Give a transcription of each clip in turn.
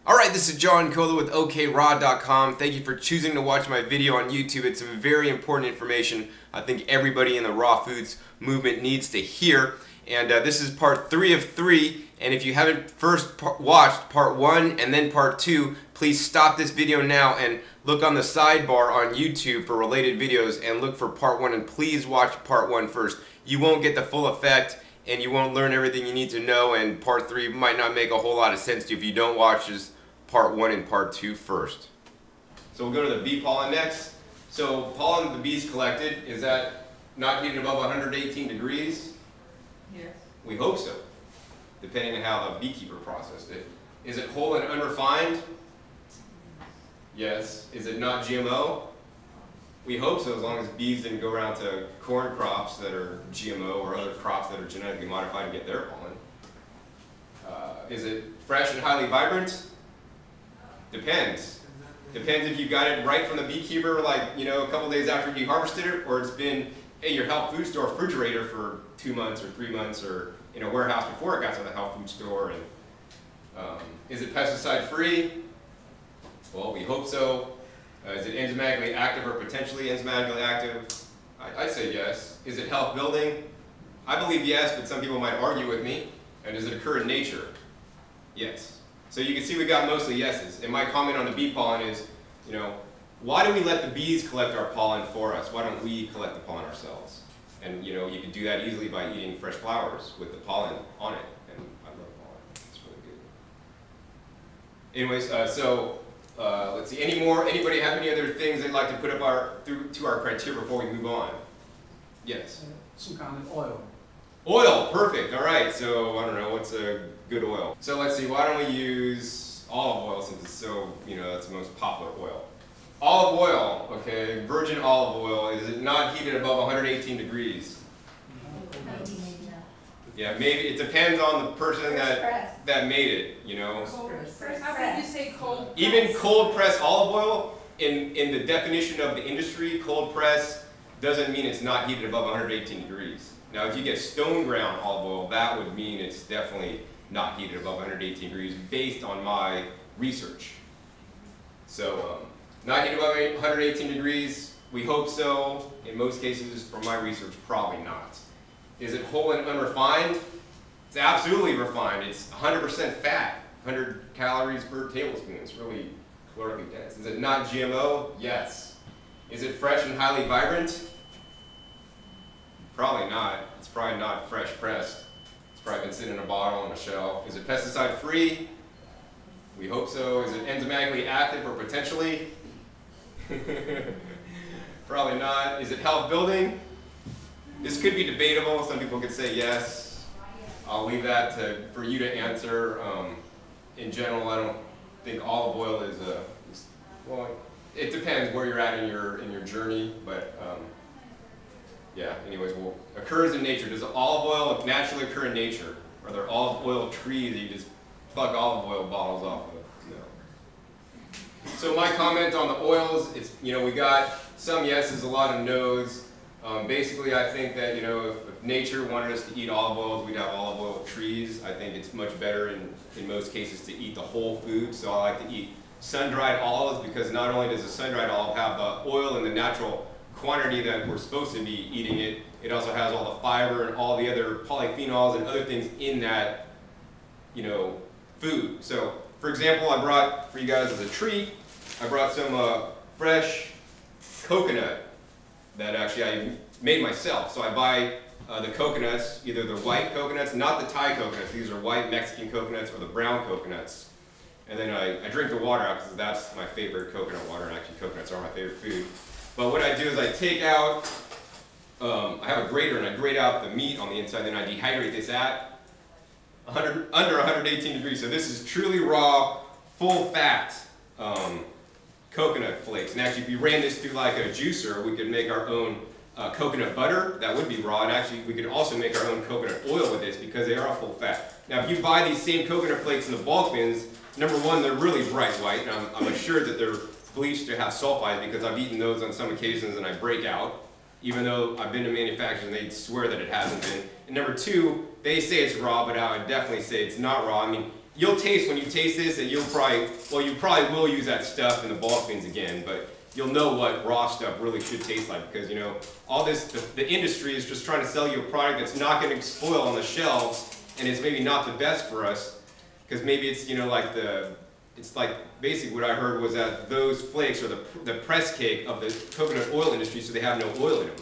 Alright, this is John Kola with OKRaw.com. Thank you for choosing to watch my video on YouTube. It's some very important information I think everybody in the raw foods movement needs to hear. And this is part 3 of 3. And if you haven't first watched part 1 and then part 2, please stop this video now and look on the sidebar on YouTube for related videos and look for part 1, and please watch part 1 first. You won't get the full effect and you won't learn everything you need to know, and part 3 might not make a whole lot of sense to you if you don't watch this part 1 and part 2 first. So we'll go to the bee pollen next. So pollen the bees collected, is that not heated above 118 degrees? Yes. We hope so, depending on how the beekeeper processed it. Is it whole and unrefined? Yes. Is it not GMO? We hope so, as long as bees didn't go around to corn crops that are GMO or other crops that are genetically modified and get their pollen. Is it fresh and highly vibrant? Depends. Depends if you got it right from the beekeeper, like, a couple days after you harvested it, or it's been at your health food store refrigerator for 2 months or 3 months, or in a warehouse before it got to the health food store. And is it pesticide free? Well, we hope so. Is it enzymatically active or potentially enzymatically active? I'd say yes. Is it health building? I believe yes, but some people might argue with me. And does it occur in nature? Yes. So you can see we got mostly yeses. And my comment on the bee pollen is, why do we let the bees collect our pollen for us? Why don't we collect the pollen ourselves? And you can do that easily by eating fresh flowers with the pollen on it. And I love pollen. It's really good. Anyways, let's see. Anybody have any other things they'd like to put up to our criteria before we move on? Yes. Some kind of oil. Oil, perfect. All right. So I don't know, what's a good oil? So let's see. Why don't we use olive oil, since it's so that's the most popular oil. Olive oil, okay. Virgin olive oil. Is it not heated above 118 degrees? Yeah, maybe it depends on the person that made it. How would you say cold press? Even cold press olive oil, in the definition of the industry, cold press doesn't mean it's not heated above 118 degrees. Now, if you get stone ground olive oil, that would mean it's definitely not heated above 118 degrees based on my research. So, not heated above 118 degrees, we hope so. In most cases, from my research, probably not. Is it whole and unrefined? It's absolutely refined. It's 100% fat, 100 calories per tablespoon. It's really calorically dense. Is it not GMO? Yes. Is it fresh and highly vibrant? Probably not. It's probably not fresh pressed. It's probably been sitting in a bottle on a shelf. Is it pesticide free? We hope so. Is it enzymatically active or potentially? Probably not. Is it health building? This could be debatable. Some people could say yes. I'll leave that for you to answer. In general, I don't think olive oil is well, it depends where you're at in your journey, but yeah. Anyways, well, occurs in nature. Does olive oil naturally occur in nature? Are there olive oil trees that you just pluck olive oil bottles off of? No. So my comment on the oils is, we got some yeses, a lot of nos. Basically, I think that if nature wanted us to eat olive oils, we'd have olive oil trees. I think it's much better in most cases to eat the whole food. So I like to eat sun-dried olives, because not only does the sun-dried olive have the oil and the natural quantity that we're supposed to be eating it, it also has all the fiber and all the other polyphenols and other things in that food. So for example, I brought for you guys as a treat, I brought some fresh coconut that actually I made myself. So I buy the coconuts, either the white coconuts, not the Thai coconuts, these are white Mexican coconuts, or the brown coconuts. And then I drink the water out, because that's my favorite coconut water, and actually coconuts are my favorite food. But what I do is I take out, I have a grater, and I grate out the meat on the inside, then I dehydrate this at under 118 degrees. So this is truly raw, full fat coconut flakes. And actually, if you ran this through like a juicer, we could make our own coconut butter. That would be raw. And actually, we could also make our own coconut oil with this, because they are all full fat. Now, if you buy these same coconut flakes in the bulk bins, number one, they're really bright white. And I'm assured that they're bleached to have sulfide, because I've eaten those on some occasions and I break out. Even though I've been to manufacturers and they swear that it hasn't been. And number two, they say it's raw, but I would definitely say it's not raw. I mean, you'll taste, when you taste this, and you probably will use that stuff in the bulk beans again, but you'll know what raw stuff really should taste like, because you know, all this, the industry is just trying to sell you a product that's not going to spoil on the shelves, and it's maybe not the best for us, because maybe it's, you know, like it's like basically what I heard was that those flakes are the press cake of the coconut oil industry, so they have no oil in them.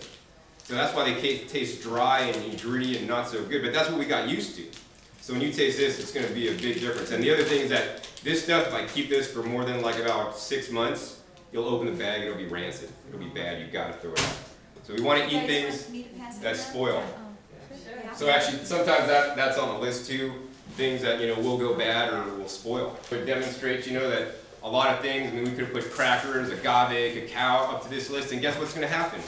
So that's why they taste dry and gritty and not so good, but that's what we got used to. So when you taste this, it's going to be a big difference. And the other thing is that this stuff, if I keep this for more than like about 6 months, you'll open the bag, it'll be rancid. It'll be bad, you've got to throw it out. So we want to eat things that spoil. So actually, sometimes that's on the list too. Things that, you know, will go bad or will spoil. It demonstrates, you know, that a lot of things, I mean, we could have put crackers, agave, cacao up to this list, and guess what's going to happen?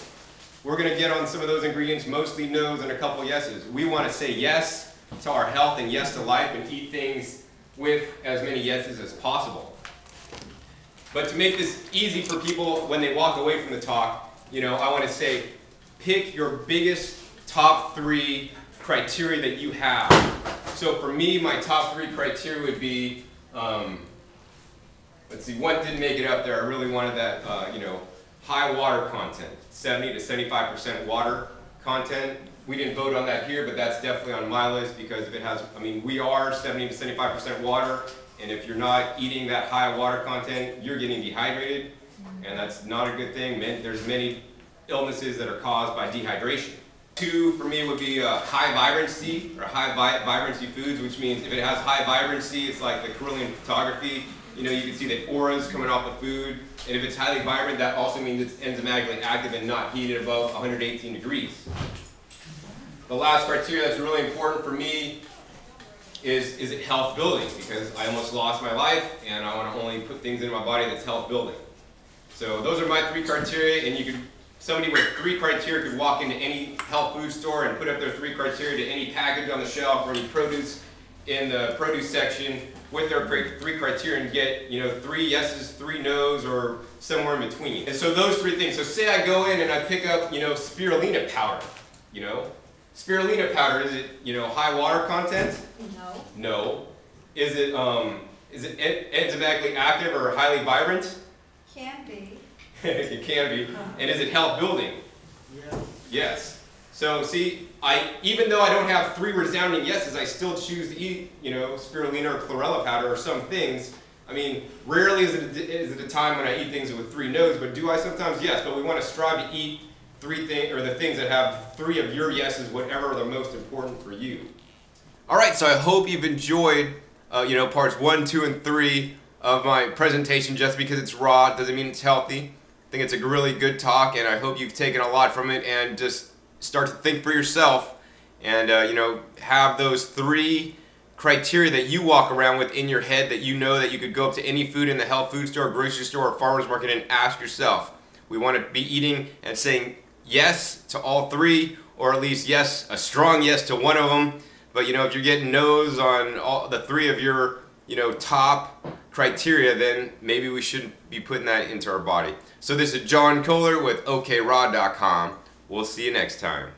We're going to get on some of those ingredients, mostly no's and a couple yeses. We want to say yes to our health and yes to life and eat things with as many yeses as possible. But to make this easy for people when they walk away from the talk, you know, I want to say, pick your biggest top 3 criteria that you have. So for me, my top 3 criteria would be, let's see, one didn't make it up there. I really wanted that, you know, high water content, 70 to 75% water content. We didn't vote on that here, but that's definitely on my list because if it has, I mean, we are 70 to 75% water, and if you're not eating that high water content, you're getting dehydrated, and that's not a good thing. There's many illnesses that are caused by dehydration. 2 for me would be high vibrancy, or high vibrancy foods, which means if it has high vibrancy, it's like the Carillion photography. You know, you can see the auras coming off the food, and if it's highly vibrant, that also means it's enzymatically active and not heated above 118 degrees. The last criteria that's really important for me is it health building? Because I almost lost my life, and I want to only put things in my body that's health building. So those are my 3 criteria, and you could, somebody with 3 criteria could walk into any health food store and put up their 3 criteria to any package on the shelf or any produce in the produce section with their 3 criteria and get, you know, 3 yeses, 3 nos, or somewhere in between. And so those 3 things. So say I go in and I pick up, you know, spirulina powder. You know, spirulina powder, is it, you know, high water content? No. No. Is it enzymatically active or highly vibrant? Can be. It can be. And is it health building? Yes. Yes. So see, even though I don't have 3 resounding yeses, I still choose to eat, you know, spirulina or chlorella powder or some things. I mean, rarely is it a time when I eat things with 3 no's, but do I sometimes? Yes. But we want to strive to eat 3 things, or the things that have 3 of your yeses, whatever are the most important for you. All right. So I hope you've enjoyed, you know, parts 1, 2, and 3 of my presentation. Just because it's raw doesn't mean it's healthy. I think it's a really good talk, and I hope you've taken a lot from it and just start to think for yourself and, you know, have those 3 criteria that you walk around with in your head that you know that you could go up to any food in the health food store, grocery store, or farmer's market and ask yourself. We want to be eating and saying yes to all 3, or at least yes, a strong yes to one of them. But, you know, if you're getting no's on all the 3 of your, you know, top criteria, then maybe we shouldn't be putting that into our body. So this is John Kohler with OKRaw.com. We'll see you next time.